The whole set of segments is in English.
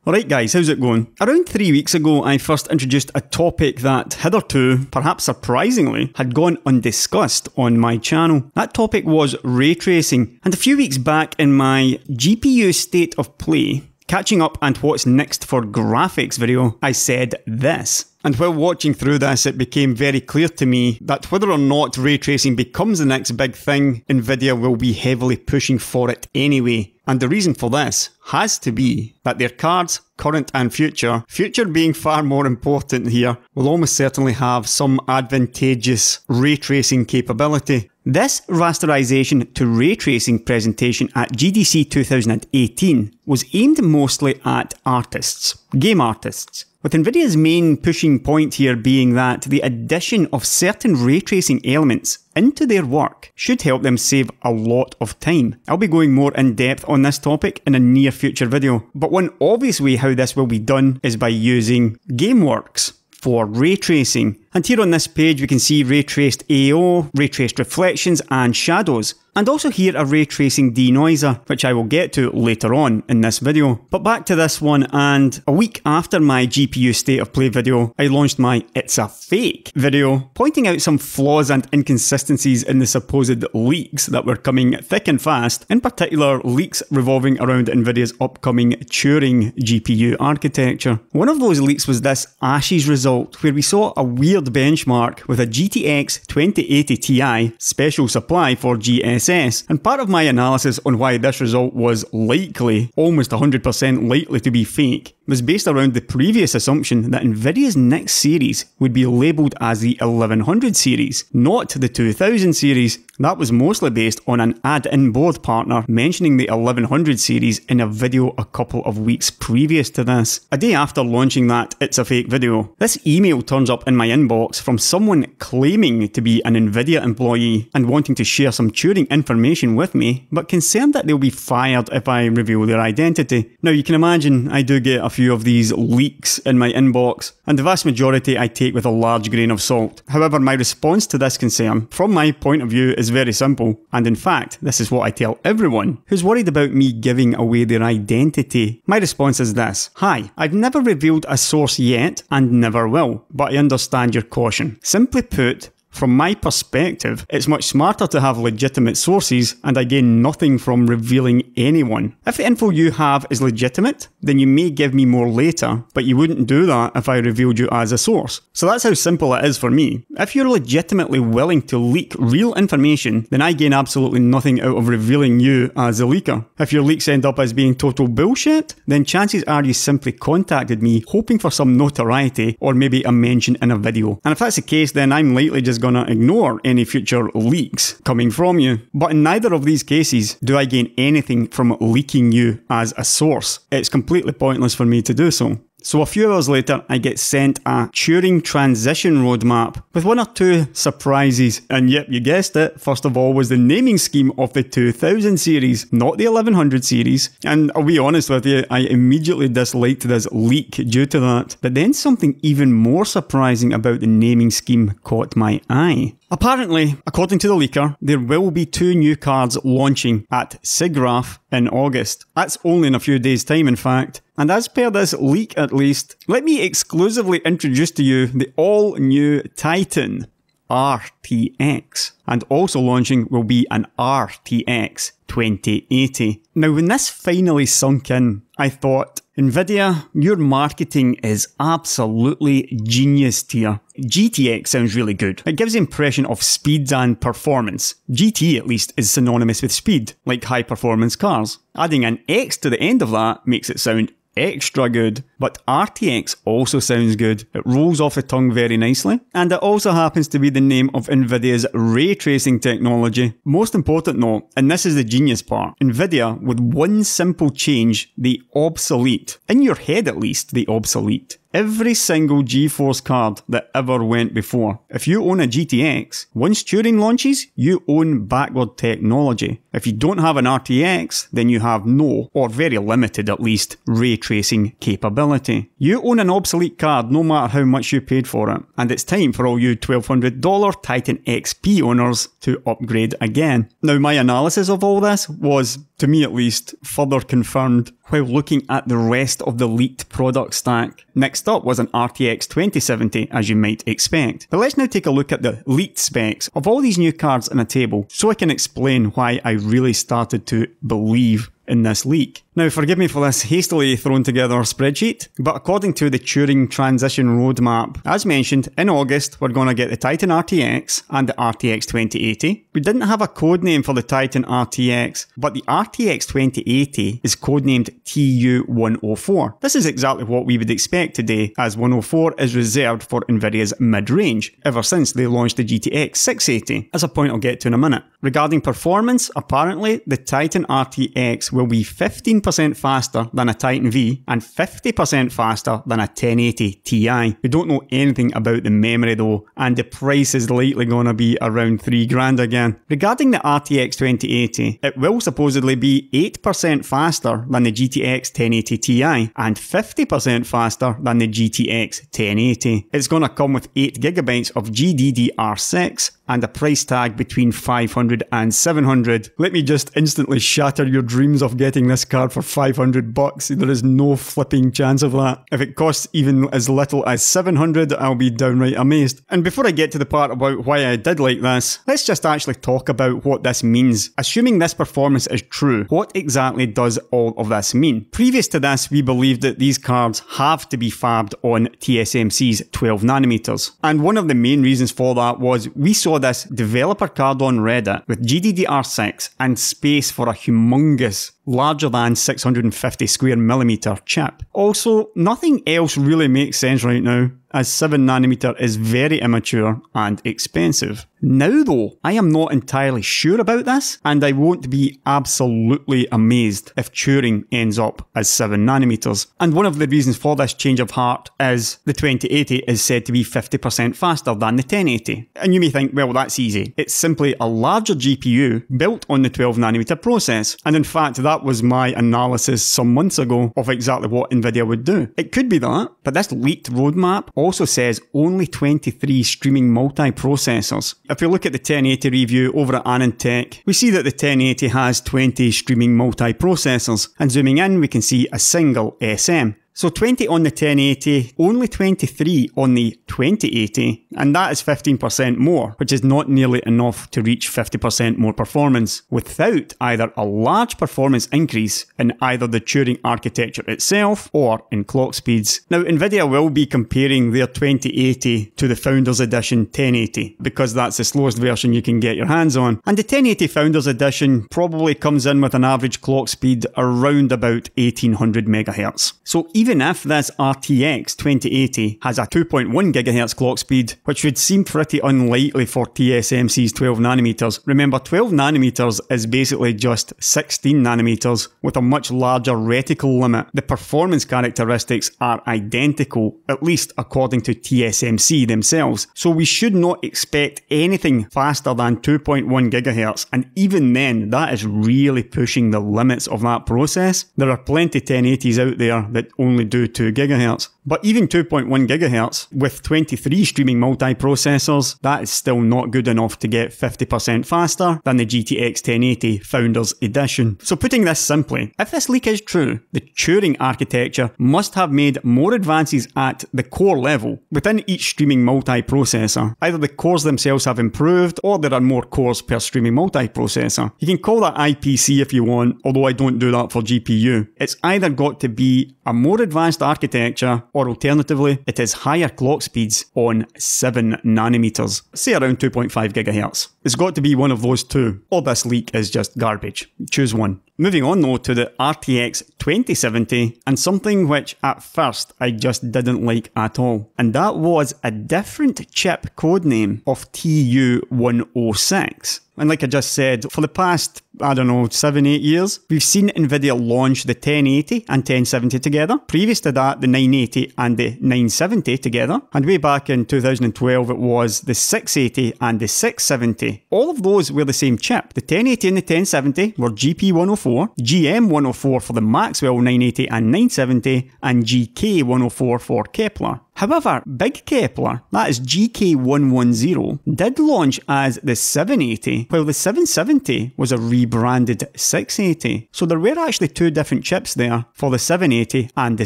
Alright guys, how's it going? Around 3 weeks ago I first introduced a topic that hitherto, perhaps surprisingly, had gone undiscussed on my channel. That topic was ray tracing, and a few weeks back in my GPU state of play, catching up and what's next for graphics video, I said this. And while watching through this, it became very clear to me that whether or not ray tracing becomes the next big thing, Nvidia will be heavily pushing for it anyway. And the reason for this has to be that their cards, current and future being far more important here, will almost certainly have some advantageous ray tracing capability. This rasterization to ray tracing presentation at GDC 2018 was aimed mostly at artists, game artists, with Nvidia's main pushing point here being that the addition of certain ray tracing elements into their work should help them save a lot of time. I'll be going more in depth on this topic in a near future video, but one obvious way how this will be done is by using GameWorks for ray tracing. And here on this page we can see ray traced AO, ray traced reflections and shadows, and also here a ray tracing denoiser, which I will get to later on in this video. But back to this one, and a week after my GPU state of play video, I launched my It's a Fake video, pointing out some flaws and inconsistencies in the supposed leaks that were coming thick and fast, in particular leaks revolving around Nvidia's upcoming Turing GPU architecture. One of those leaks was this Ashes result, where we saw a weird benchmark with a GTX 2080 Ti special supply for GSS, and part of my analysis on why this result was likely, almost 100% likely to be fake, was based around the previous assumption that Nvidia's next series would be labelled as the 1100 series, not the 2000 series. That was mostly based on an add-in board partner mentioning the 1100 series in a video a couple of weeks previous to this. A day after launching that It's a Fake video, this email turns up in my inbox from someone claiming to be an Nvidia employee and wanting to share some Turing information with me, but concerned that they'll be fired if I reveal their identity. Now you can imagine I do get a few of these leaks in my inbox, and the vast majority I take with a large grain of salt. However, my response to this concern, from my point of view, is very simple, and in fact, this is what I tell everyone who's worried about me giving away their identity. My response is this: Hi, I've never revealed a source yet, and never will, but I understand your caution. Simply put, from my perspective, it's much smarter to have legitimate sources, and I gain nothing from revealing anyone. If the info you have is legitimate, then you may give me more later, but you wouldn't do that if I revealed you as a source. So that's how simple it is for me. If you're legitimately willing to leak real information, then I gain absolutely nothing out of revealing you as a leaker. If your leaks end up as being total bullshit, then chances are you simply contacted me hoping for some notoriety or maybe a mention in a video. And if that's the case, then I'm likely just gonna ignore any future leaks coming from you. But in neither of these cases do I gain anything from leaking you as a source. It's completely pointless for me to do so. So a few hours later, I get sent a Turing transition roadmap with one or two surprises. And yep, you guessed it, first of all was the naming scheme of the 2000 series, not the 1100 series. And I'll be honest with you, I immediately disliked this leak due to that. But then something even more surprising about the naming scheme caught my eye. Apparently, according to the leaker, there will be 2 new cards launching at SIGGRAPH in August. That's only in a few days' time, in fact. And as per this leak at least, let me exclusively introduce to you the all-new Titan RTX. And also launching will be an RTX 2080. Now when this finally sunk in, I thought, Nvidia, your marketing is absolutely genius here. GTX sounds really good. It gives the impression of speed and performance. GT at least is synonymous with speed, like high performance cars. Adding an X to the end of that makes it sound extra good. But RTX also sounds good. It rolls off the tongue very nicely, and it also happens to be the name of Nvidia's ray tracing technology. Most important though, and this is the genius part, Nvidia, with one simple change, the obsolete, in your head at least, the obsolete, every single GeForce card that ever went before. If you own a GTX, once Turing launches, you own backward technology. If you don't have an RTX, then you have no, or very limited at least, ray tracing capability. You own an obsolete card no matter how much you paid for it, and it's time for all you $1,200 Titan XP owners to upgrade again. Now my analysis of all this was, to me at least, further confirmed while looking at the rest of the leaked product stack. Next up was an RTX 2070, as you might expect. But let's now take a look at the leaked specs of all these new cards in a table, so I can explain why I really started to believe in this leak. Now, forgive me for this hastily thrown together spreadsheet, but according to the Turing transition roadmap, as mentioned, in August we're going to get the Titan RTX and the RTX 2080. We didn't have a code name for the Titan RTX, but the RTX 2080 is codenamed TU104. This is exactly what we would expect today, as 104 is reserved for Nvidia's mid-range, ever since they launched the GTX 680, as a point I'll get to in a minute. Regarding performance, apparently the Titan RTX will be 15% faster than a Titan V and 50% faster than a 1080 Ti. We don't know anything about the memory though, and the price is likely going to be around $3,000 again. Regarding the RTX 2080, it will supposedly be 8% faster than the GTX 1080 Ti and 50% faster than the GTX 1080. It's going to come with 8GB of GDDR6 and a price tag between $500 and $700. Let me just instantly shatter your dreams of getting this card for $500. There is no flipping chance of that. If it costs even as little as $700, I'll be downright amazed. And before I get to the part about why I did like this, let's just actually talk about what this means. Assuming this performance is true, what exactly does all of this mean? Previous to this, we believed that these cards have to be fabbed on TSMC's 12nm. And one of the main reasons for that was we saw this developer card on Reddit with GDDR6 and space for a humongous, larger than 650 square millimeter chip. Also, nothing else really makes sense right now, as 7nm is very immature and expensive. Now though, I am not entirely sure about this, and I won't be absolutely amazed if Turing ends up as 7nm. And one of the reasons for this change of heart is the 2080 is said to be 50% faster than the 1080. And you may think, well, that's easy. It's simply a larger GPU built on the 12nm process. And in fact, that was my analysis some months ago of exactly what Nvidia would do. It could be that, but this leaked roadmap also says only 23 streaming multi-processors. If we look at the 1080 review over at AnandTech, we see that the 1080 has 20 streaming multi-processors, and zooming in we can see a single SM. So 20 on the 1080, only 23 on the 2080, and that is 15% more, which is not nearly enough to reach 50% more performance, without either a large performance increase in either the Turing architecture itself or in clock speeds. Now, Nvidia will be comparing their 2080 to the Founders Edition 1080, because that's the slowest version you can get your hands on, and the 1080 Founders Edition probably comes in with an average clock speed around about 1800 MHz. So even if this RTX 2080 has a 2.1 GHz clock speed, which would seem pretty unlikely for TSMC's 12nm. Remember, 12nm is basically just 16nm with a much larger reticle limit. The performance characteristics are identical, at least according to TSMC themselves. So we should not expect anything faster than 2.1 GHz, and even then, that is really pushing the limits of that process. There are plenty 1080s out there that only do 2 GHz. But even 2.1 GHz with 23 streaming multi-processors, that is still not good enough to get 50% faster than the GTX 1080 Founders Edition. So putting this simply, if this leak is true, the Turing architecture must have made more advances at the core level within each streaming multi-processor. Either the cores themselves have improved, or there are more cores per streaming multi-processor. You can call that IPC if you want, although I don't do that for GPU. It's either got to be a more advanced architecture, or alternatively, it is higher clock speeds on 7nm, say around 2.5 GHz. It's got to be one of those two, or this leak is just garbage. Choose one. Moving on though to the RTX 2070, and something which at first I just didn't like at all, and that was a different chip codename of TU106. And like I just said, for the past, 7-8 years, we've seen Nvidia launch the 1080 and 1070 together. Previous to that, the 980 and the 970 together. And way back in 2012, it was the 680 and the 670. All of those were the same chip. The 1080 and the 1070 were GP104, GM104 for the Maxwell 980 and 970, and GK104 for Kepler. However, Big Kepler, that is GK110, did launch as the 780, while the 770 was a rebranded 680. So there were actually two different chips there for the 780 and the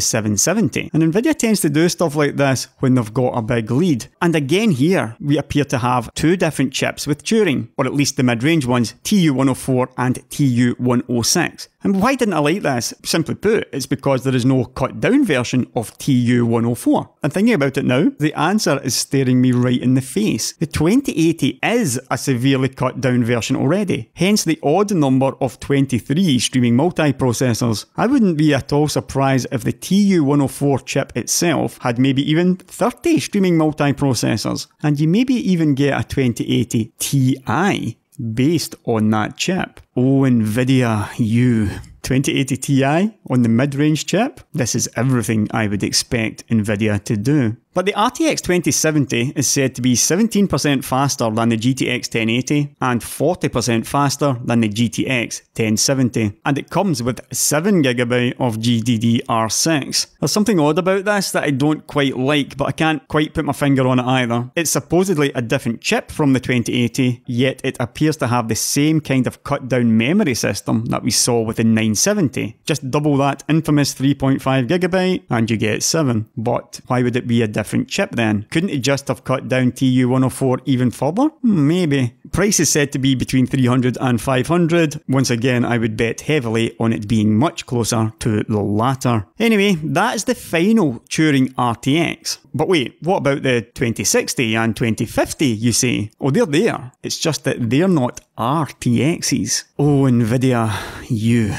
770. And Nvidia tends to do stuff like this when they've got a big lead. And again here, we appear to have two different chips with Turing, or at least the mid-range ones, TU104 and TU106. And why didn't I like this? Simply put, it's because there is no cut-down version of TU104. And thinking about it now, the answer is staring me right in the face. The 2080 is a severely cut-down version already, hence the odd number of 23 streaming multiprocessors. I wouldn't be at all surprised if the TU104 chip itself had maybe even 30 streaming multiprocessors, and you maybe even get a 2080 Ti based on that chip. Oh, Nvidia, you. 2080 Ti on the mid-range chip? This is everything I would expect Nvidia to do. But the RTX 2070 is said to be 17% faster than the GTX 1080 and 40% faster than the GTX 1070. And it comes with 7GB of GDDR6. There's something odd about this that I don't quite like, but I can't quite put my finger on it either. It's supposedly a different chip from the 2080, yet it appears to have the same kind of cut-down memory system that we saw with the 970. Just double that infamous 3.5GB and you get 7. But why would it be a different chip then? Couldn't it just have cut down TU104 even further? Maybe. Price is said to be between 300 and 500. Once again, I would bet heavily on it being much closer to the latter. Anyway, that is the final Turing RTX. But wait, what about the 2060 and 2050, you say? Oh, they're there. It's just that they're not RTXs. Oh, Nvidia, you.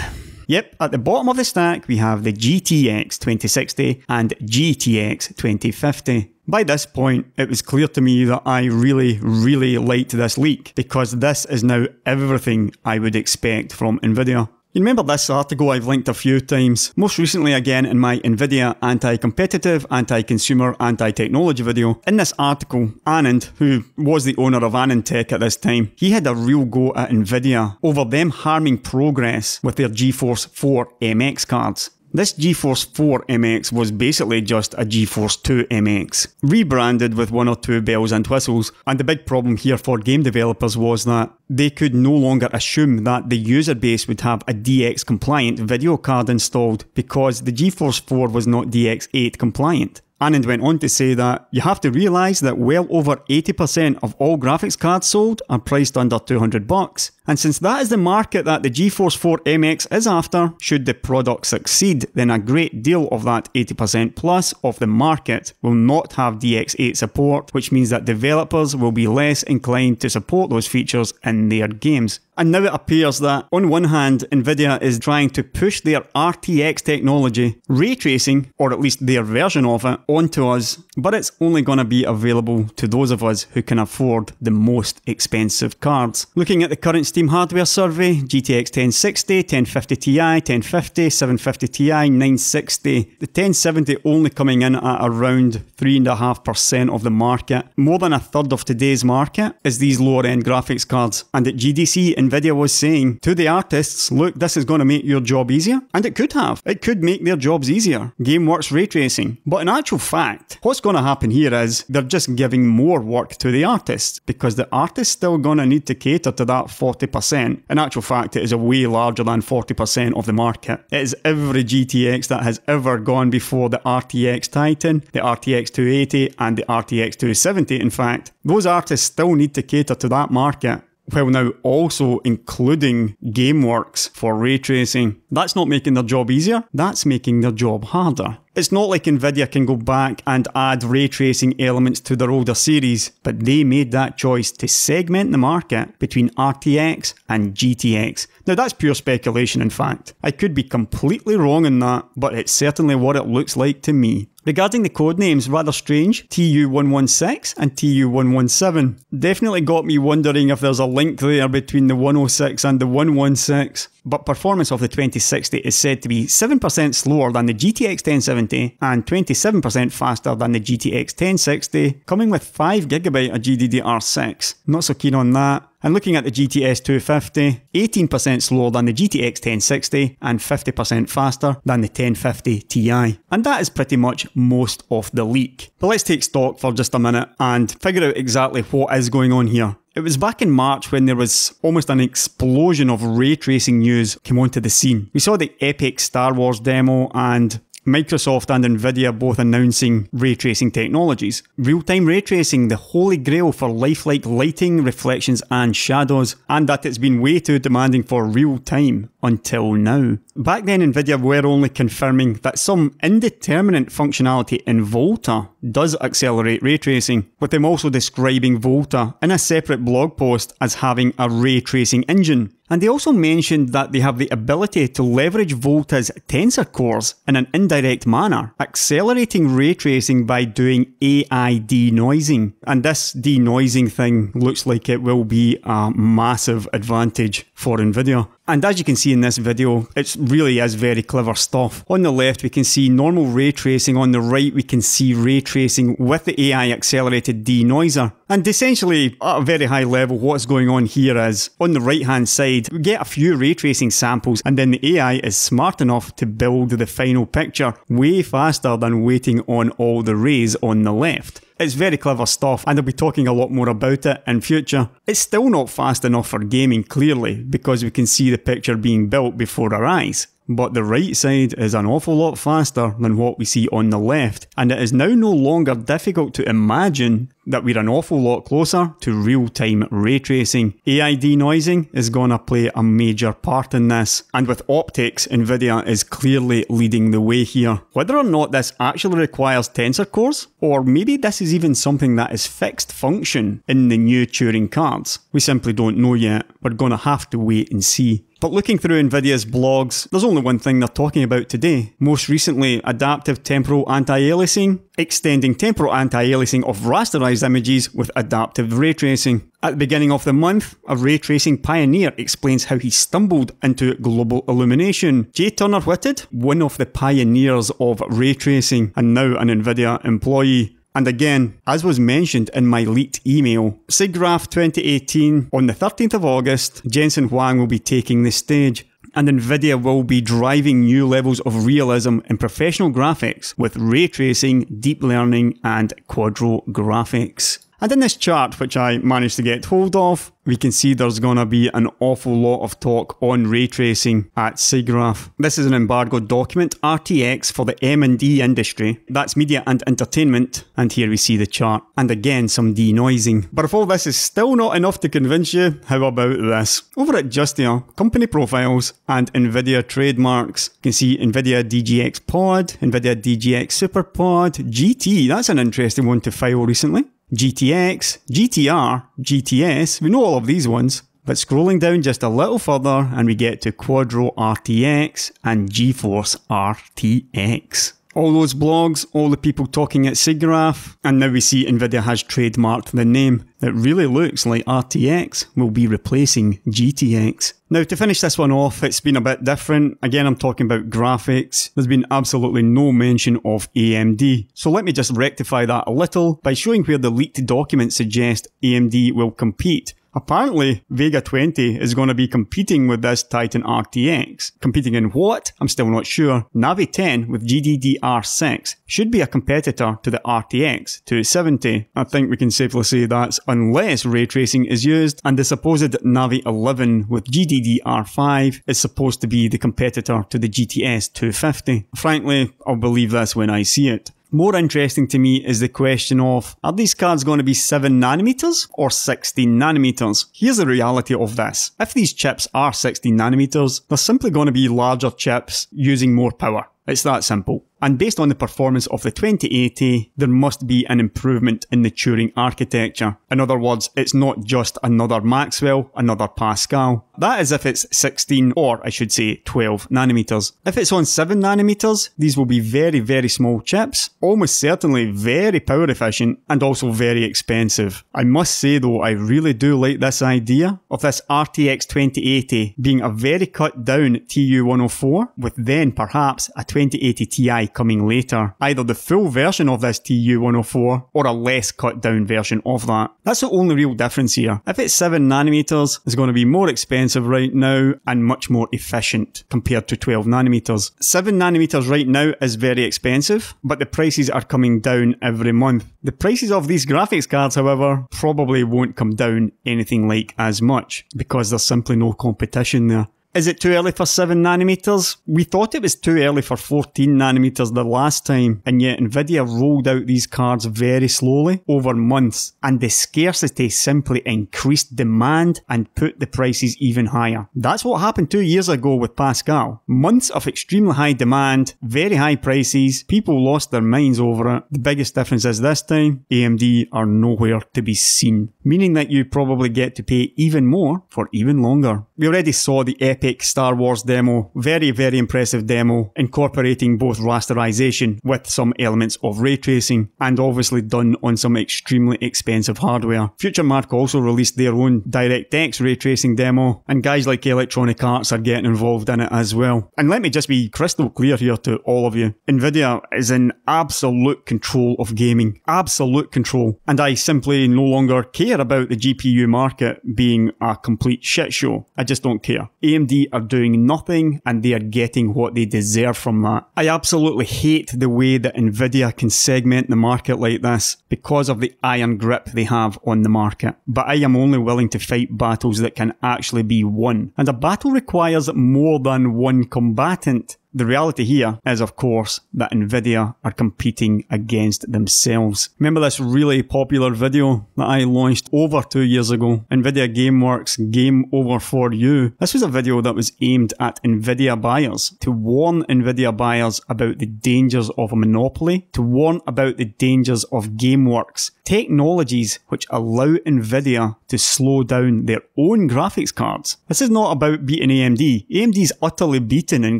Yep, at the bottom of the stack we have the GTX 2060 and GTX 2050. By this point, it was clear to me that I really liked this leak, because this is now everything I would expect from Nvidia. You remember this article I've linked a few times, most recently again in my Nvidia anti-competitive, anti-consumer, anti-technology video. In this article, Anand, who was the owner of AnandTech at this time, he had a real go at Nvidia over them harming progress with their GeForce 4 MX cards. This GeForce 4 MX was basically just a GeForce 2 MX, rebranded with one or two bells and whistles, and the big problem here for game developers was that they could no longer assume that the user base would have a DX compliant video card installed because the GeForce 4 was not DX8 compliant. Anand went on to say that you have to realise that well over 80% of all graphics cards sold are priced under $200. And since that is the market that the GeForce 4 MX is after, should the product succeed, then a great deal of that 80% plus of the market will not have DX8 support, which means that developers will be less inclined to support those features in their games. And now it appears that, on one hand, Nvidia is trying to push their RTX technology, ray tracing, or at least their version of it, onto us, but it's only going to be available to those of us who can afford the most expensive cards. Looking at the current Steam hardware survey, GTX 1060, 1050 Ti, 1050, 750 Ti, 960, the 1070 only coming in at around 3.5% of the market. More than a third of today's market is these lower end graphics cards, and at GDC, Nvidia was saying to the artists, look, this is going to make your job easier. And it could have. It could make their jobs easier. GameWorks ray tracing. But in actual fact, what's going to happen here is they're just giving more work to the artists, because the artist's still going to need to cater to that 40%. In actual fact, it is a way larger than 40% of the market. It is every GTX that has ever gone before the RTX Titan, the RTX 280 and the RTX 270 in fact. Those artists still need to cater to that market, while now also including GameWorks for ray tracing. That's not making their job easier, that's making their job harder. It's not like Nvidia can go back and add ray tracing elements to their older series, but they made that choice to segment the market between RTX and GTX. Now that's pure speculation in fact. I could be completely wrong in that, but it's certainly what it looks like to me. Regarding the codenames, rather strange, TU116 and TU117. Definitely got me wondering if there's a link there between the 106 and the 116. But performance of the 2060 is said to be 7% slower than the GTX 1070 and 27% faster than the GTX 1060, coming with 5GB of GDDR6. Not so keen on that. And looking at the GTS 250, 18% slower than the GTX 1060 and 50% faster than the 1050 Ti. And that is pretty much most of the leak. But let's take stock for just a minute and figure out exactly what is going on here. It was back in March when there was almost an explosion of ray tracing news came onto the scene. We saw the epic Star Wars demo and Microsoft and Nvidia both announcing ray tracing technologies. Real-time ray tracing, the holy grail for lifelike lighting, reflections and shadows, and that it's been way too demanding for real time until now. Back then Nvidia were only confirming that some indeterminate functionality in Volta does accelerate ray tracing, with them also describing Volta in a separate blog post as having a ray tracing engine. And they also mentioned that they have the ability to leverage Volta's tensor cores in an indirect manner, accelerating ray tracing by doing AI denoising. And this denoising thing looks like it will be a massive advantage for Nvidia. And as you can see in this video, it really is very clever stuff. On the left we can see normal ray tracing, on the right we can see ray tracing with the AI accelerated denoiser. And essentially, at a very high level, what's going on here is, on the right hand side, we get a few ray tracing samples and then the AI is smart enough to build the final picture way faster than waiting on all the rays on the left. It's very clever stuff and I'll be talking a lot more about it in future. It's still not fast enough for gaming, clearly, because we can see the picture being built before our eyes. But the right side is an awful lot faster than what we see on the left, and it is now no longer difficult to imagine that we're an awful lot closer to real-time ray tracing. AI denoising is going to play a major part in this, and with optics, Nvidia is clearly leading the way here. Whether or not this actually requires tensor cores, or maybe this is even something that is fixed function in the new Turing cards, we simply don't know yet. We're going to have to wait and see. But looking through Nvidia's blogs, there's only one thing they're talking about today. Most recently, adaptive temporal anti-aliasing, extending temporal anti-aliasing of rasterized images with adaptive ray tracing. At the beginning of the month, a ray tracing pioneer explains how he stumbled into global illumination. Jay Turner-Whitted, one of the pioneers of ray tracing and now an Nvidia employee. And again, as was mentioned in my leaked email, SIGGRAPH 2018, on the 13th of August, Jensen Huang will be taking the stage, and Nvidia will be driving new levels of realism in professional graphics with ray tracing, deep learning, and quadro graphics. And in this chart, which I managed to get hold of, we can see there's gonna be an awful lot of talk on ray tracing at SIGGRAPH. This is an embargoed document, RTX for the M&E industry. That's media and entertainment. And here we see the chart. And again, some denoising. But if all this is still not enough to convince you, how about this? Over at Justia, company profiles and Nvidia trademarks. You can see Nvidia DGX Pod, Nvidia DGX Super Pod, GT. That's an interesting one to file recently. GTX, GTR, GTS, we know all of these ones, but scrolling down just a little further and we get to Quadro RTX and GeForce RTX. All those blogs, all the people talking at SIGGRAPH, and now we see Nvidia has trademarked the name. It really looks like RTX will be replacing GTX. Now to finish this one off, it's been a bit different. Again, I'm talking about graphics. There's been absolutely no mention of AMD. So let me just rectify that a little by showing where the leaked documents suggest AMD will compete. Apparently, Vega 20 is going to be competing with this Titan RTX. Competing in what? I'm still not sure. Navi 10 with GDDR6 should be a competitor to the RTX 270. I think we can safely say that's unless ray tracing is used, and the supposed Navi 11 with GDDR5 is supposed to be the competitor to the GTS 250. Frankly, I'll believe this when I see it. More interesting to me is the question of, are these cards going to be 7nm or 16nm? Here's the reality of this. If these chips are 16nm, they're simply going to be larger chips using more power. It's that simple. And based on the performance of the 2080, there must be an improvement in the Turing architecture. In other words, it's not just another Maxwell, another Pascal. That is if it's 16 or I should say 12nm. If it's on 7nm, these will be very, very small chips, almost certainly very power efficient and also very expensive. I must say though, I really do like this idea of this RTX 2080 being a very cut down TU104 with then perhaps a 2080 Ti coming later, either the full version of this TU104 or a less cut down version of that. That's the only real difference here. If it's 7nm, it's going to be more expensive right now and much more efficient compared to 12nm. 7nm right now is very expensive, but the prices are coming down every month. The prices of these graphics cards, however, probably won't come down anything like as much because there's simply no competition there. Is it too early for 7nm? We thought it was too early for 14nm the last time, and yet Nvidia rolled out these cards very slowly over months, and the scarcity simply increased demand and put the prices even higher. That's what happened 2 years ago with Pascal. Months of extremely high demand, very high prices, people lost their minds over it. The biggest difference is this time, AMD are nowhere to be seen, meaning that you probably get to pay even more for even longer. We already saw the epic Star Wars demo, very impressive demo, incorporating both rasterization with some elements of ray tracing, and obviously done on some extremely expensive hardware. FutureMark also released their own DirectX ray tracing demo, and guys like Electronic Arts are getting involved in it as well. And let me just be crystal clear here to all of you. Nvidia is in absolute control of gaming. Absolute control. And I simply no longer care about the GPU market being a complete shit show. I just don't care. AMD are doing nothing and they are getting what they deserve from that. I absolutely hate the way that Nvidia can segment the market like this because of the iron grip they have on the market. But I am only willing to fight battles that can actually be won. And a battle requires more than one combatant. The reality here is, of course, that Nvidia are competing against themselves. Remember this really popular video that I launched over 2 years ago? Nvidia GameWorks Game Over For You. This was a video that was aimed at Nvidia buyers, to warn Nvidia buyers about the dangers of a monopoly, to warn about the dangers of GameWorks, technologies which allow Nvidia to slow down their own graphics cards. This is not about beating AMD. AMD's utterly beaten in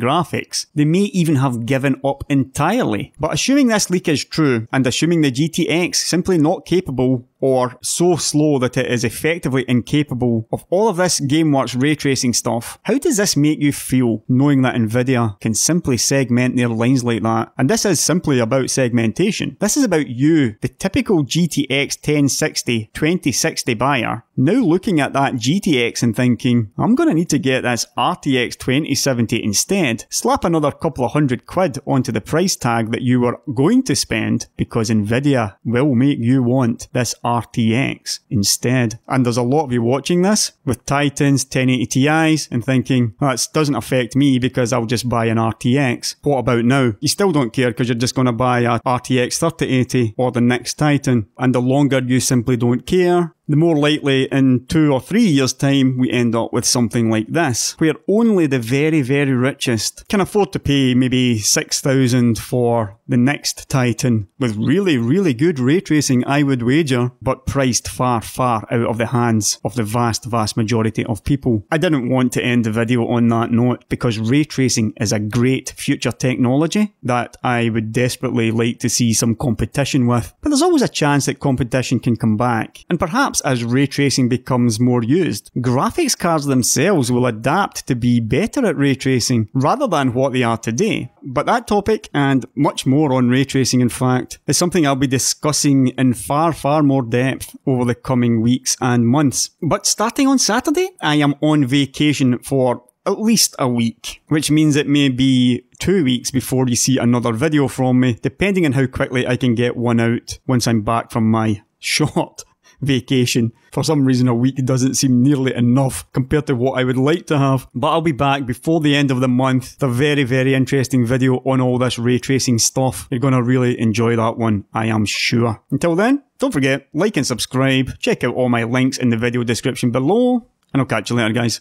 graphics. They may even have given up entirely. But assuming this leak is true, and assuming the GTX simply not capable or so slow that it is effectively incapable of all of this GameWorks ray tracing stuff, how does this make you feel knowing that Nvidia can simply segment their lines like that? And this is simply about segmentation. This is about you, the typical GTX 1060, 2060 buyer, now looking at that GTX and thinking, I'm going to need to get this RTX 2070 instead. Slap another couple of £100 onto the price tag that you were going to spend because Nvidia will make you want this RTX instead. And there's a lot of you watching this with Titans, 1080 Ti's and thinking, that doesn't affect me because I'll just buy an RTX. What about now? You still don't care because you're just going to buy a RTX 3080 or the next Titan. And the longer you simply don't care, the more likely in 2 or 3 years' time we end up with something like this, where only the very richest can afford to pay maybe $6,000 for the next Titan with really good ray tracing, I would wager, but priced far out of the hands of the vast majority of people. I didn't want to end the video on that note because ray tracing is a great future technology that I would desperately like to see some competition with, but there's always a chance that competition can come back, and perhaps as ray tracing becomes more used, graphics cards themselves will adapt to be better at ray tracing rather than what they are today. But that topic, and much more on ray tracing in fact, is something I'll be discussing in far more depth over the coming weeks and months. But starting on Saturday, I am on vacation for at least a week, which means it may be 2 weeks before you see another video from me, depending on how quickly I can get one out once I'm back from my short vacation. For some reason a week doesn't seem nearly enough compared to what I would like to have, but I'll be back before the end of the month. The very interesting video on all this ray tracing stuff. You're going to really enjoy that one, I am sure. Until then, don't forget, like and subscribe, check out all my links in the video description below, and I'll catch you later guys.